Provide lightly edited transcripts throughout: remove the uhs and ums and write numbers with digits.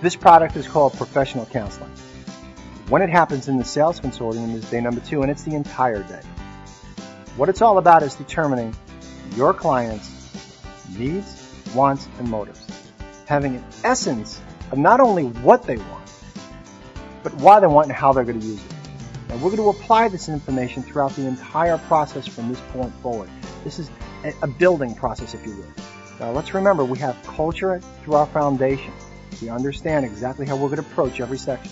This product is called professional counseling. When it happens in the sales consortium is day number 2, and it's the entire day. What it's all about is determining your client's needs, wants, and motives. Having an essence of not only what they want, but why they want and how they're going to use it. Now, we're going to apply this information throughout the entire process from this point forward. This is a building process, if you will. Now, let's remember, we have culture through our foundation. We understand exactly how we're going to approach every section.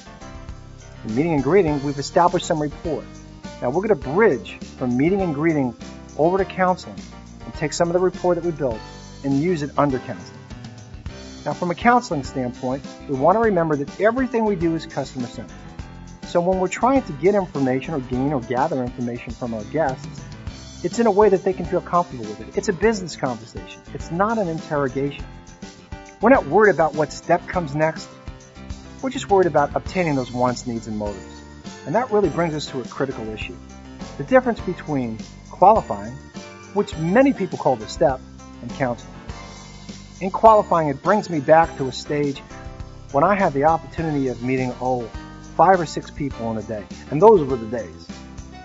In meeting and greeting, we've established some rapport. Now, we're going to bridge from meeting and greeting over to counseling and take some of the rapport that we built and use it under counseling. Now, from a counseling standpoint, we want to remember that everything we do is customer-centered. So when we're trying to get information or gain or gather information from our guests, it's in a way that they can feel comfortable with it. It's a business conversation. It's not an interrogation. We're not worried about what step comes next. We're just worried about obtaining those wants, needs, and motives. And that really brings us to a critical issue. The difference between qualifying, which many people call the step, and counseling. In qualifying, it brings me back to a stage when I had the opportunity of meeting, 5 or 6 people in a day. And those were the days.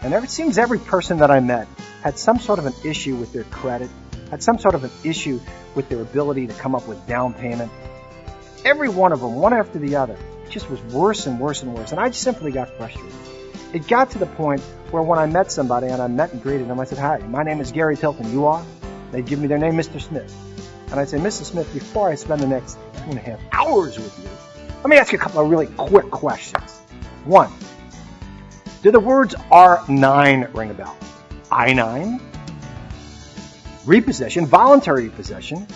And it seems every person that I met had some sort of an issue with their credit, had some sort of an issue with their ability to come up with down payment. Every one of them, one after the other, just was worse and worse and worse. And I simply got frustrated. It got to the point where when I met somebody and I met and greeted them, I said, "Hi, my name is Gary Tilton. You are?" They'd give me their name, Mr. Smith. And I'd say, "Mr. Smith, before I spend the next 2.5 hours with you, let me ask you a couple of really quick questions. 1, do the words R9 ring a bell? I-9? Repossession, voluntary repossession,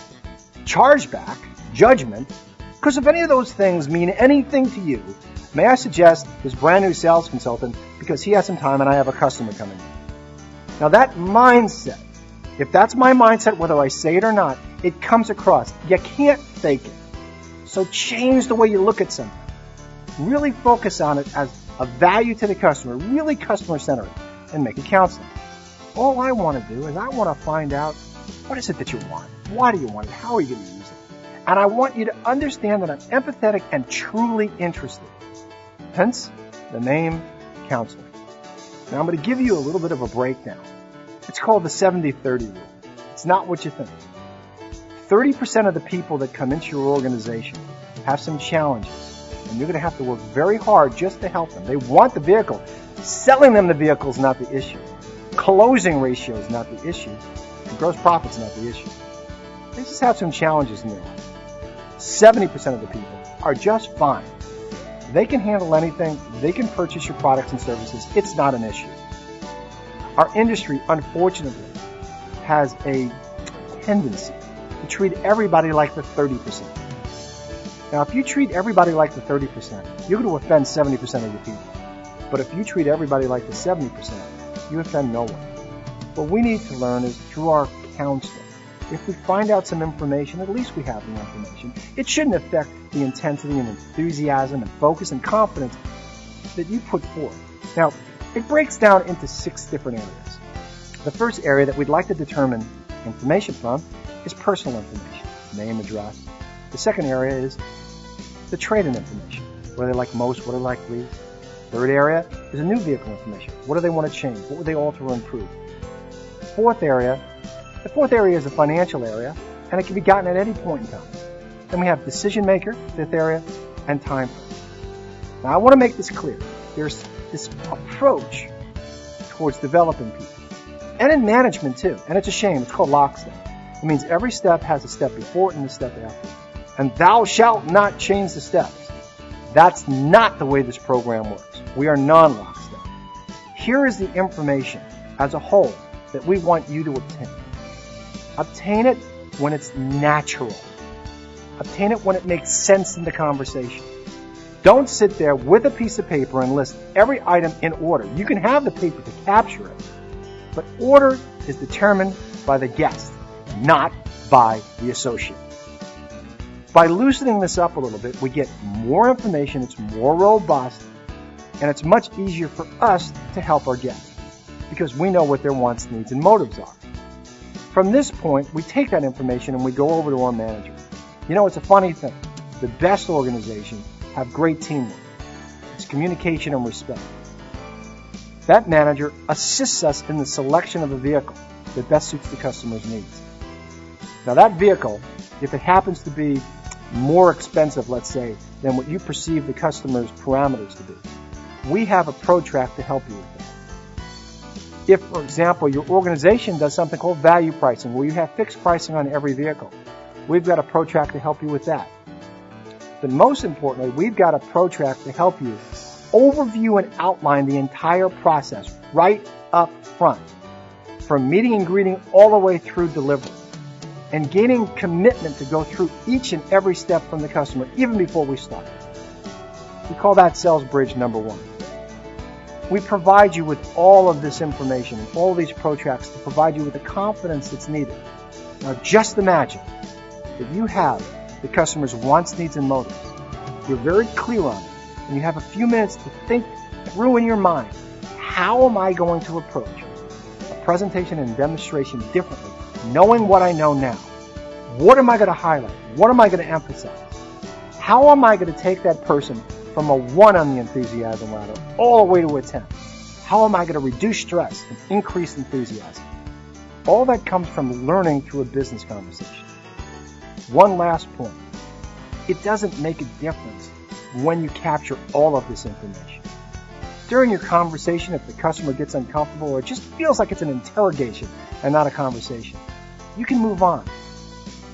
chargeback, judgment. Because if any of those things mean anything to you, may I suggest this brand new sales consultant because he has some time and I have a customer coming in." Now that mindset, if that's my mindset, whether I say it or not, it comes across. You can't fake it. So change the way you look at something. Really focus on it as a value to the customer, really customer-centered, and make it counseling. All I want to do is I want to find out, what is it that you want? Why do you want it? How are you going to use it? And I want you to understand that I'm empathetic and truly interested. Hence, the name counseling. Now I'm going to give you a little bit of a breakdown. It's called the 70-30 rule. It's not what you think. 30% of the people that come into your organization have some challenges, and you're going to have to work very hard just to help them. They want the vehicle. Selling them the vehicle is not the issue. Closing ratio is not the issue. And gross profit is not the issue. They just have some challenges in their life. 70% of the people are just fine. They can handle anything. They can purchase your products and services. It's not an issue. Our industry, unfortunately, has a tendency to treat everybody like the 30%. Now, if you treat everybody like the 30%, you're going to offend 70% of your people. But if you treat everybody like the 70%, you offend no one. What we need to learn is through our counseling. If we find out some information, at least we have the information. It shouldn't affect the intensity and enthusiasm and focus and confidence that you put forth. Now, it breaks down into 6 different areas. The first area that we'd like to determine information from is personal information, name, address. The second area is the trade-in information. What do they like most? What do they like least? Third area is a new vehicle information. What do they want to change? What would they alter or improve? The fourth area is the financial area, and it can be gotten at any point in time. Then we have decision maker, 5th area, and time frame. Now I want to make this clear. There's this approach towards developing people, and in management too. And it's a shame. It's called lockstep. It means every step has a step before it and a step after. And thou shalt not change the steps. That's not the way this program works. We are non-lockstep. Here is the information as a whole that we want you to obtain. Obtain it when it's natural. Obtain it when it makes sense in the conversation. Don't sit there with a piece of paper and list every item in order. You can have the paper to capture it, but order is determined by the guest, not by the associate. By loosening this up a little bit, we get more information, it's more robust, and it's much easier for us to help our guests because we know what their wants, needs, and motives are. From this point, we take that information and we go over to our manager. You know, it's a funny thing. the best organizations have great teamwork. It's communication and respect. That manager assists us in the selection of a vehicle that best suits the customer's needs. Now that vehicle, if it happens to be more expensive, let's say, than what you perceive the customer's parameters to be, we have a ProTrack to help you with that. If, for example, your organization does something called value pricing, where you have fixed pricing on every vehicle, we've got a ProTrack to help you with that. But most importantly, we've got a ProTrack to help you overview and outline the entire process right up front, from meeting and greeting all the way through delivery, and gaining commitment to go through each and every step from the customer, even before we start. We call that sales bridge number 1. We provide you with all of this information and all these ProTracks to provide you with the confidence that's needed. Now just imagine that you have the customer's wants, needs, and motives. You're very clear on it, and you have a few minutes to think through in your mind, how am I going to approach a presentation and demonstration differently, knowing what I know now? What am I going to highlight? What am I going to emphasize? How am I going to take that person from a 1 on the enthusiasm ladder all the way to a 10? How am I going to reduce stress and increase enthusiasm? All that comes from learning through a business conversation. One last point. It doesn't make a difference when you capture all of this information. During your conversation, if the customer gets uncomfortable or it just feels like it's an interrogation and not a conversation, you can move on.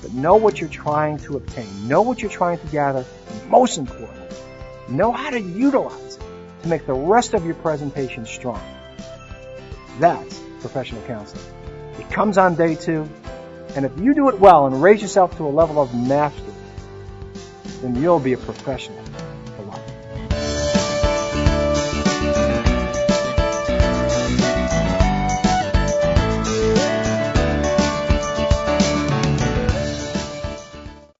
But know what you're trying to obtain. Know what you're trying to gather. And most importantly, know how to utilize it to make the rest of your presentation strong. That's professional counseling. It comes on day 2, and if you do it well and raise yourself to a level of mastery, then you'll be a professional.